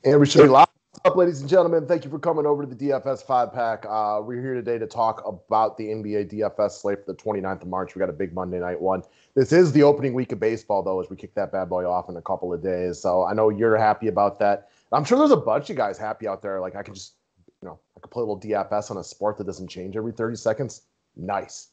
And we should be live. What's up, ladies and gentlemen? Thank you for coming over to the DFS 5-pack. We're here today to talk about the NBA DFS slate for the 29th of March. We got a big Monday night one. This is the opening week of baseball, though, as we kick that bad boy off in a couple of days. So I know you're happy about that. I'm sure there's a bunch of guys happy out there. Like I can just, I could play a little DFS on a sport that doesn't change every 30 seconds. Nice.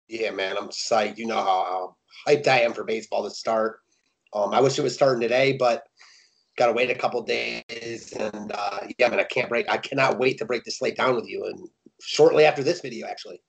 Yeah, man, I'm psyched. You know how hyped I am for baseball to start. I wish it was starting today, but got to wait a couple days. And man, I cannot wait to break the slate down with you. And shortly after this video, actually.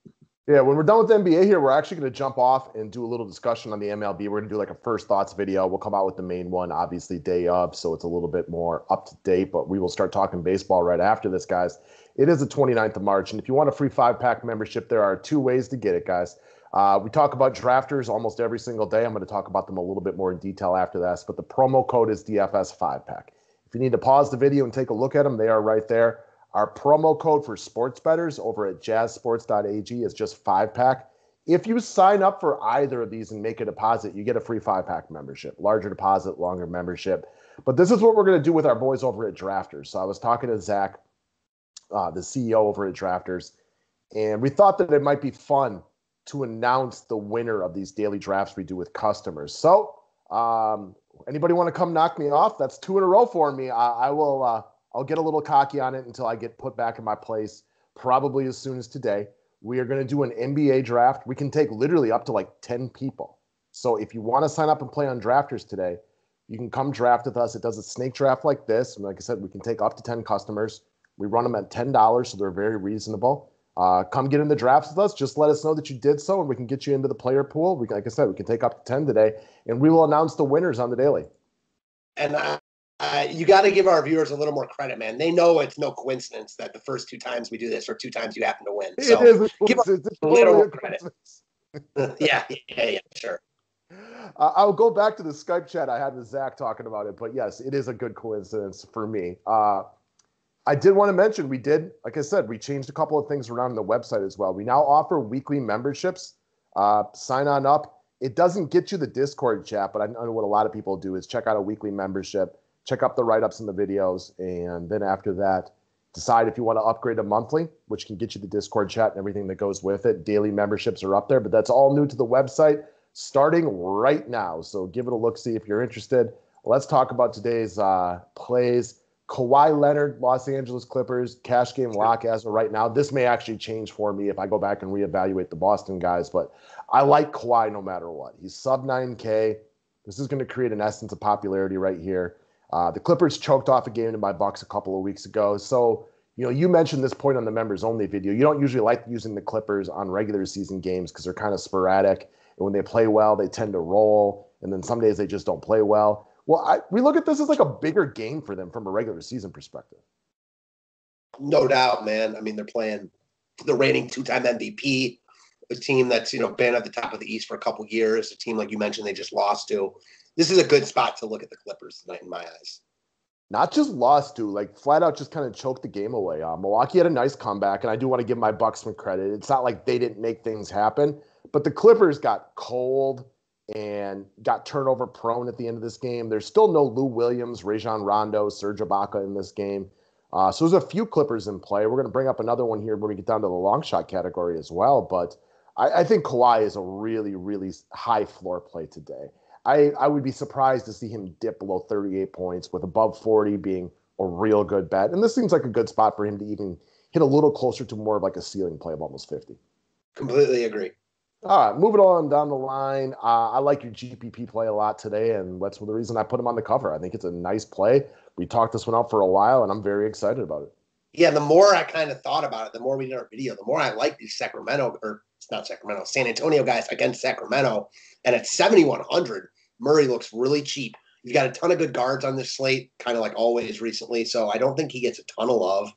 Yeah, when we're done with the NBA here, we're actually going to jump off and do a little discussion on the MLB. We're going to do like a first thoughts video. We'll come out with the main one, obviously, day of, so it's a little bit more up to date. But we will start talking baseball right after this, guys. It is the 29th of March, and if you want a free 5-pack membership, there are 2 ways to get it, guys. We talk about drafters almost every single day. I'm going to talk about them a little bit more in detail after this, but the promo code is DFS 5-pack. If you need to pause the video and take a look at them, they are right there. Our promo code for sports bettors over at jazzsports.ag is just 5-pack. If you sign up for either of these and make a deposit, you get a free 5-pack membership, larger deposit, longer membership. But this is what we're going to do with our boys over at Drafters. So I was talking to Zach, the CEO over at Drafters, and we thought that it might be fun to announce the winner of these daily drafts we do with customers. So anybody want to come knock me off? That's 2 in a row for me. I'll get a little cocky on it until I get put back in my place, probably as soon as today. We are going to do an NBA draft. We can take literally up to like 10 people. So if you want to sign up and play on Drafters today, you can come draft with us. It does a snake draft like this. And like I said, we can take up to 10 customers. We run them at $10, so they're very reasonable. Come get in the drafts with us. Just let us know that you did so, and we can get you into the player pool. Like I said, we can take up to 10 today, and we will announce the winners on the daily. And you got to give our viewers a little more credit, man. They know it's no coincidence that the first 2 times we do this or 2 times you happen to win. So it is give us a little credit. yeah, sure. I'll go back to the Skype chat I had with Zach talking about it, but yes, it is a good coincidence for me. I did want to mention like I said, we changed a couple of things around on the website as well. We now offer weekly memberships. Sign on up. It doesn't get you the Discord chat, but I know what a lot of people do is check out a weekly membership, check up the write-ups and the videos, and then after that, decide if you want to upgrade to monthly, which can get you the Discord chat and everything that goes with it. Daily memberships are up there, but that's all new to the website starting right now. So give it a look-see if you're interested. Let's talk about today's plays. Kawhi Leonard, Los Angeles Clippers, cash game lock as of right now. This may actually change for me if I go back and reevaluate the Boston guys, but I like Kawhi no matter what. He's sub 9K. This is going to create an essence of popularity right here. The Clippers choked off a game to my Bucks a couple of weeks ago. So, you mentioned this point on the members only video. You don't usually like using the Clippers on regular season games because they're kind of sporadic. And when they play well, they tend to roll. And then some days they just don't play well. Well, we look at this as like a bigger game for them from a regular season perspective. No doubt, man. I mean, they're playing the reigning 2-time MVP, a team that's, been at the top of the East for a couple years, a team like you mentioned they just lost to. This is a good spot to look at the Clippers tonight in my eyes. Not just lost to, like flat out just kind of choked the game away. Milwaukee had a nice comeback, and I do want to give my Bucks some credit. It's not like they didn't make things happen, but the Clippers got cold and got turnover prone at the end of this game. There's still no Lou Williams, Rajon Rondo, Serge Ibaka in this game. So there's a few Clippers in play. We're going to bring up another one here when we get down to the long shot category as well. But I think Kawhi is a really, really high floor play today. I would be surprised to see him dip below 38 points with above 40 being a real good bet. And this seems like a good spot for him to even hit a little closer to more of like a ceiling play of almost 50. Completely agree. All right, moving on down the line. I like your GPP play a lot today, and that's the reason I put him on the cover. I think it's a nice play. We talked this one out for a while, and I'm very excited about it. Yeah, the more I kind of thought about it, the more we did our video, the more I like these San Antonio guys against Sacramento. And at 7,100, Murray looks really cheap. He's got a ton of good guards on this slate, kind of like always recently, so I don't think he gets a ton of love.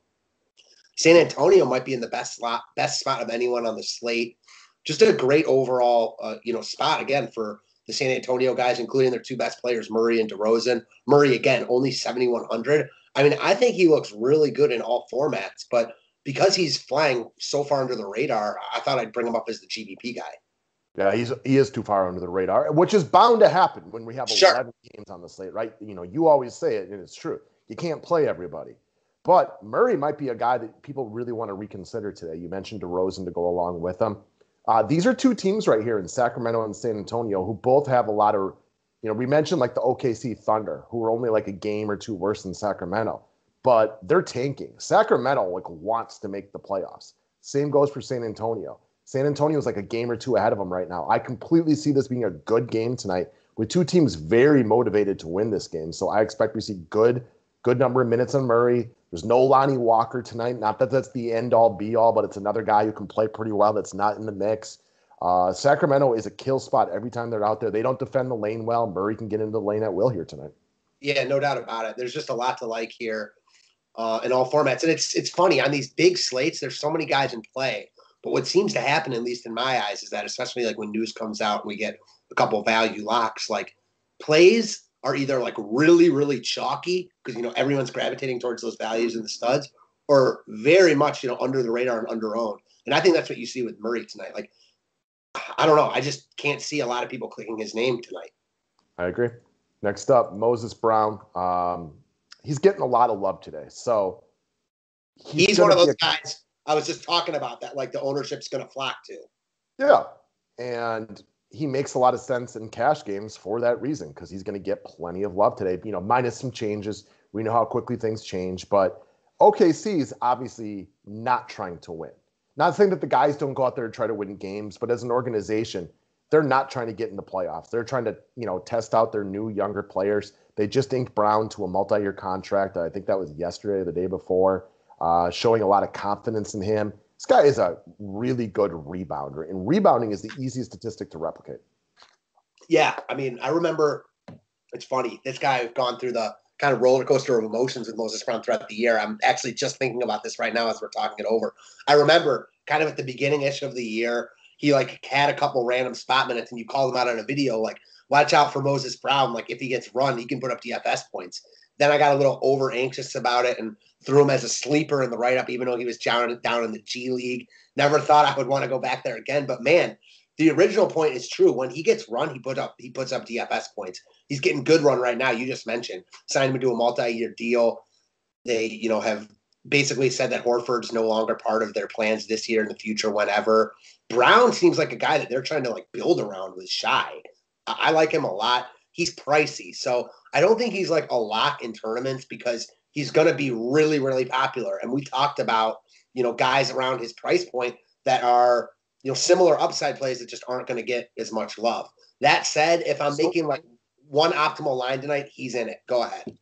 San Antonio might be in the best spot of anyone on the slate. Just a great overall, spot again for the San Antonio guys, including their 2 best players, Murray and DeRozan. Murray, again, only 7,100. I mean, I think he looks really good in all formats, but because he's flying so far under the radar, I thought I'd bring him up as the GPP guy. Yeah, he is too far under the radar, which is bound to happen when we have 11 games on the slate, right? You always say it, and it's true. You can't play everybody. But Murray might be a guy that people really want to reconsider today. You mentioned DeRozan to go along with him. These are two teams right here in Sacramento and San Antonio who both have a lot of, we mentioned like the OKC Thunder, who are only like a game or two worse than Sacramento, but they're tanking. Sacramento like wants to make the playoffs. Same goes for San Antonio. San Antonio is like a game or two ahead of them right now. I completely see this being a good game tonight with two teams very motivated to win this game. So I expect we see good number of minutes on Murray. There's no Lonnie Walker tonight. Not that that's the end-all, be-all, but it's another guy who can play pretty well that's not in the mix. Sacramento is a kill spot every time they're out there. They don't defend the lane well. Murray can get into the lane at will here tonight. Yeah, no doubt about it. There's just a lot to like here in all formats. And it's funny, on these big slates, there's so many guys in play. But what seems to happen, at least in my eyes, is that especially like when news comes out and we get a couple of value locks, like plays are either like really, really chalky because, everyone's gravitating towards those values in the studs, or very much, under the radar and under owned. And I think that's what you see with Murray tonight. Like, I don't know. I just can't see a lot of people clicking his name tonight. I agree. Next up, Moses Brown. He's getting a lot of love today. So he's one of those guys. I was just talking about that, like the ownership's going to flock to. Yeah. And he makes a lot of sense in cash games for that reason, because he's going to get plenty of love today, minus some changes. We know how quickly things change, but OKC is obviously not trying to win. Not saying that the guys don't go out there and try to win games, but as an organization, they're not trying to get in the playoffs. They're trying to, test out their new younger players. They just inked Brown to a multi-year contract. I think that was yesterday or the day before. Showing a lot of confidence in him. This guy is a really good rebounder, and rebounding is the easiest statistic to replicate. Yeah, I mean, I remember, it's funny, this guy has gone through the kind of roller coaster of emotions with Moses Brown throughout the year. I'm actually just thinking about this right now as we're talking it over. I remember kind of at the beginning-ish of the year, he like had a couple random spot minutes, and you called him out on a video like, watch out for Moses Brown. Like if he gets run, he can put up DFS points. Then I got a little over anxious about it and threw him as a sleeper in the write-up, even though he was down in the G League. Never thought I would want to go back there again. But man, the original point is true. When he gets run, he puts up DFS points. He's getting good run right now. You just mentioned signed him to a multi-year deal. They, have basically said that Horford's no longer part of their plans this year, in the future, whenever. Brown seems like a guy that they're trying to like build around with Shai. I like him a lot. He's pricey, so I don't think he's like a lock in tournaments because he's going to be really, really popular. And we talked about, guys around his price point that are, similar upside plays that just aren't going to get as much love. That said, if I'm making like one optimal line tonight, he's in it. Go ahead.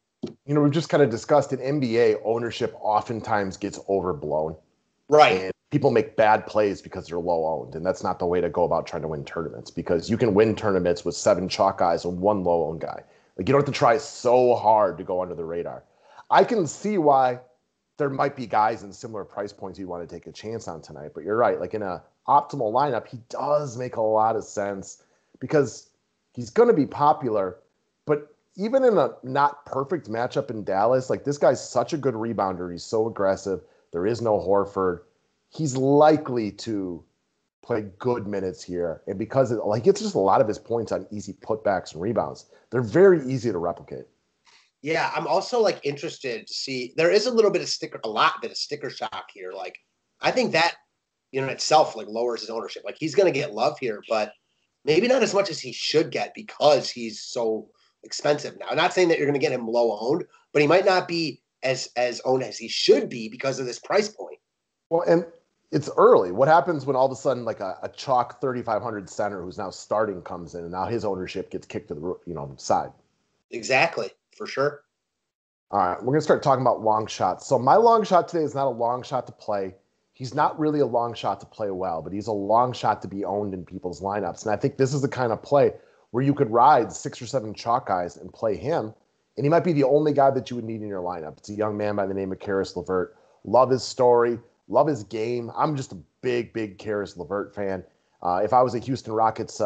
We've just kind of discussed in NBA, ownership oftentimes gets overblown. Right. And people make bad plays because they're low owned. And that's not the way to go about trying to win tournaments, because you can win tournaments with 7 chalk guys and 1 low owned guy. Like you don't have to try so hard to go under the radar. I can see why there might be guys in similar price points you want to take a chance on tonight. But you're right. Like in a optimal lineup, he does make a lot of sense because he's going to be popular. But even in a not perfect matchup in Dallas, like this guy's such a good rebounder. He's so aggressive. There is no Horford. He's likely to play good minutes here. And because he gets just a lot of his points on easy putbacks and rebounds, they're very easy to replicate. Yeah, I'm also like interested to see, there is a lot bit of sticker shock here. Like I think that in itself like lowers his ownership. Like he's going to get love here, but maybe not as much as he should get because he's so expensive now. I'm not saying that you're going to get him low owned, but he might not be as owned as he should be because of this price point. Well, and it's early. What happens when all of a sudden like a chalk 3,500 center who's now starting comes in and now his ownership gets kicked to the side? Exactly, for sure. All right, we're going to start talking about long shots. So my long shot today is not a long shot to play. He's not really a long shot to play well, but he's a long shot to be owned in people's lineups. And I think this is the kind of play where you could ride 6 or 7 chalk guys and play him, and he might be the only guy that you would need in your lineup. It's a young man by the name of Karis LeVert. Love his story. Love his game. I'm just a big Karis LeVert fan. If I was a Houston Rockets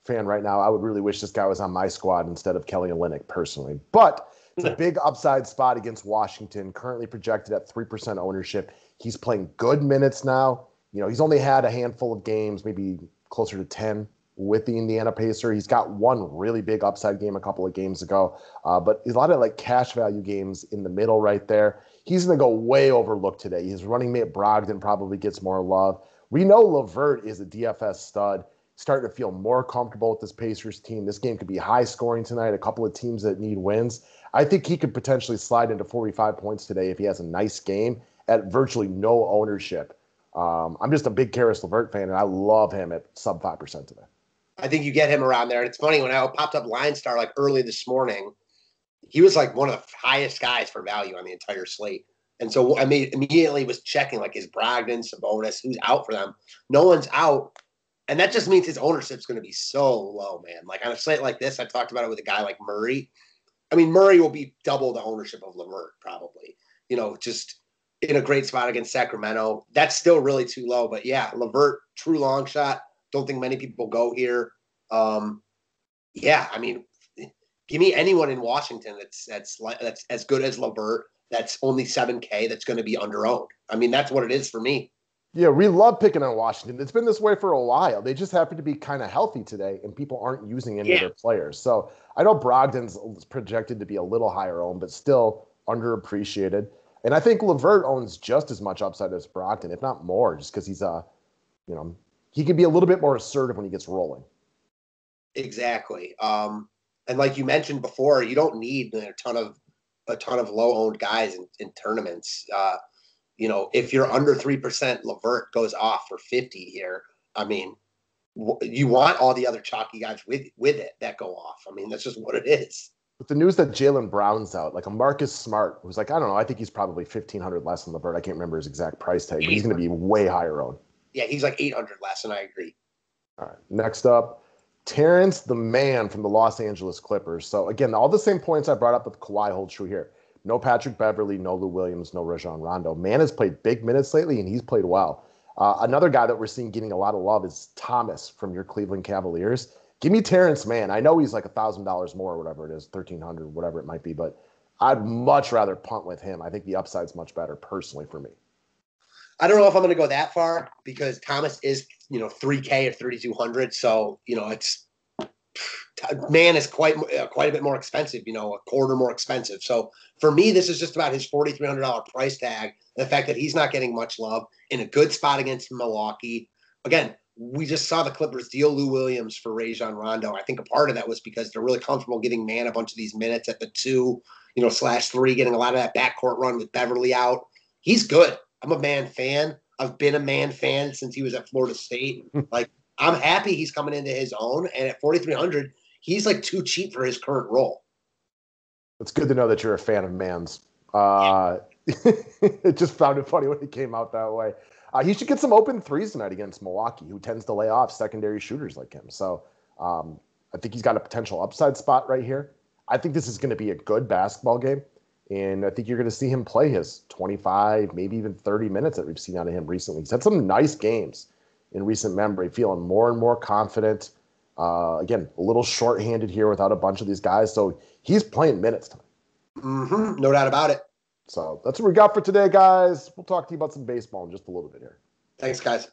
fan right now, I would really wish this guy was on my squad instead of Kelly Olynyk personally. But it's a big upside spot against Washington, currently projected at 3% ownership. He's playing good minutes now. He's only had a handful of games, maybe closer to 10 with the Indiana Pacer. He's got one really big upside game a couple of games ago, but a lot of like cash value games in the middle right there. He's going to go way overlooked today. His running mate Brogdon probably gets more love. We know LeVert is a DFS stud, starting to feel more comfortable with this Pacers team. This game could be high scoring tonight, a couple of teams that need wins. I think he could potentially slide into 45 points today if he has a nice game at virtually no ownership. I'm just a big Karis LeVert fan, and I love him at sub 5% today. I think you get him around there. And it's funny, when I popped up Line Star like early this morning, he was like one of the highest guys for value on the entire slate. And so I immediately was checking like, is Brogdon, Sabonis, who's out for them? No one's out. And that just means his ownership's going to be so low, man. Like on a slate like this, I talked about it with a guy like Murray. I mean, Murray will be double the ownership of LeVert probably, just in a great spot against Sacramento. That's still really too low. But yeah, LeVert, true long shot. Don't think many people go here. Yeah, I mean, give me anyone in Washington that's as good as LeVert. That's only 7K. That's going to be underowned. I mean, that's what it is for me. Yeah, we love picking on Washington. It's been this way for a while. They just happen to be kind of healthy today, and people aren't using any of their players. So I know Brogdon's projected to be a little higher owned, but still underappreciated. And I think LeVert owns just as much upside as Brogdon, if not more, just because he's he can be a little bit more assertive when he gets rolling. Exactly. And like you mentioned before, you don't need a ton of low-owned guys in tournaments. If you're under 3%, LeVert goes off for 50 here. I mean, you want all the other chalky guys with it that go off. I mean, that's just what it is. With the news that Jaylen Brown's out, like a Marcus Smart, who's like, I don't know, I think he's probably 1,500 less than LeVert. I can't remember his exact price tag, but he's going to be way higher owned. Yeah, he's like 800 less, and I agree. All right, next up, Terrence the Man from the Los Angeles Clippers. So again, all the same points I brought up with Kawhi hold true here. No Patrick Beverley, no Lou Williams, no Rajon Rondo. Man has played big minutes lately, and he's played well. Another guy that we're seeing getting a lot of love is Thomas from your Cleveland Cavaliers. Give me Terrence Mann. I know he's like $1,000 more or whatever it is, $1,300, whatever it might be, but I'd much rather punt with him. I think the upside's much better personally for me. I don't know if I'm going to go that far because Thomas is, 3K or 3,200. So, it's Mann is quite a bit more expensive, a quarter more expensive. So for me, this is just about his $4,300 price tag. The fact that he's not getting much love in a good spot against Milwaukee. Again, we just saw the Clippers deal Lou Williams for Rajon Rondo. I think a part of that was because they're really comfortable getting Mann a bunch of these minutes at the 2, /3, getting a lot of that backcourt run with Beverly out. He's good. I'm a Mann fan. I've been a Mann fan since he was at Florida State. Like, I'm happy he's coming into his own. And at 4,300, he's like too cheap for his current role. It's good to know that you're a fan of Mann's. It just found it funny when he came out that way. He should get some open threes tonight against Milwaukee, who tends to lay off secondary shooters like him. So I think he's got a potential upside spot right here. I think this is going to be a good basketball game. And I think you're going to see him play his 25, maybe even 30 minutes that we've seen out of him recently. He's had some nice games in recent memory, feeling more and more confident. Again, a little shorthanded here without a bunch of these guys. So he's playing minutes tonight. Mm-hmm. No doubt about it. So that's what we got for today, guys. We'll talk to you about some baseball in just a little bit here. Thanks, guys.